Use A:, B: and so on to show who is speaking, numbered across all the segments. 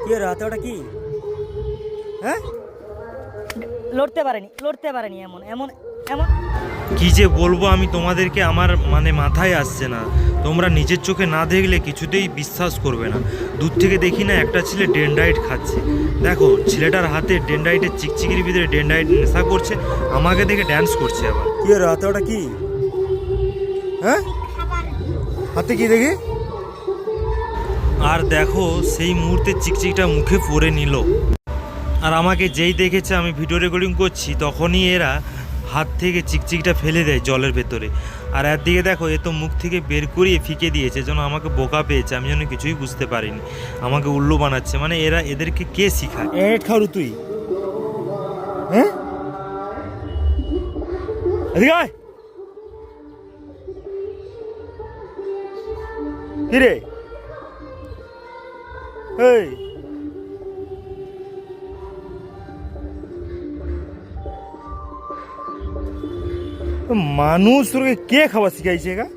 A: কি রাতে ওটা কি? হ্যাঁ, লড়তে পারেনি এমন এমন এমন।
B: কি যে বলবো আমি তোমাদেরকে, আমার মানে মাথায় আসছে না। তোমরা নিজের চোখে না দেখলে কিছুতেই বিশ্বাস করবে না। দূর থেকে দেখি না একটা ছেলে ডেনড্রাইট খাচ্ছে। দেখো ছেলেটার হাতে ডেনড্রাইটের চিকচিকির ভিতরে ডেনড্রাইট নেশা করছে, আমাকে দেখে ড্যান্স করছে আবার।
A: কি রাতে ওটা কি? হ্যাঁ, হাতে কি দেখি?
B: আর দেখো সেই মুহূর্তে চিকচিকটা মুখে পড়ে নিল। আর আমাকে যেই দেখেছে আমি ভিডিও রেকর্ডিং করছি, তখনই এরা হাত থেকে চিকচিকটা ফেলে দেয় জলের ভেতরে। আর এর দিকে দেখো, এ তো মুখ থেকে বের করিয়ে ফিকে দিয়েছে, যেন আমাকে বোকা পেয়েছে, আমি যেন কিছুই বুঝতে পারিনি, আমাকে উল্লু বানাচ্ছে। মানে এদেরকে কে শিখায়?
A: খারু তুই? হ্যাঁ, এদিকে আয়। কি রে? এই মানুষ তোকে কে খাবার শিখাইছে গা?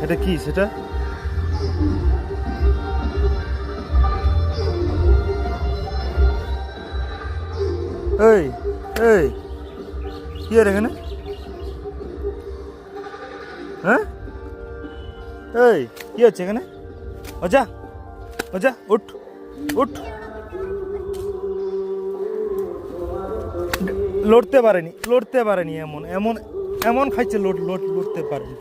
A: এটা কি সেটা? এই এই কি আর এখানে? হ্যাঁ, এই কি হচ্ছে এখানে? ওজা ওজা উঠ উঠ। লড়তে পারেনি এমন এমন এমন খাইছে, লড়তে পারেনি।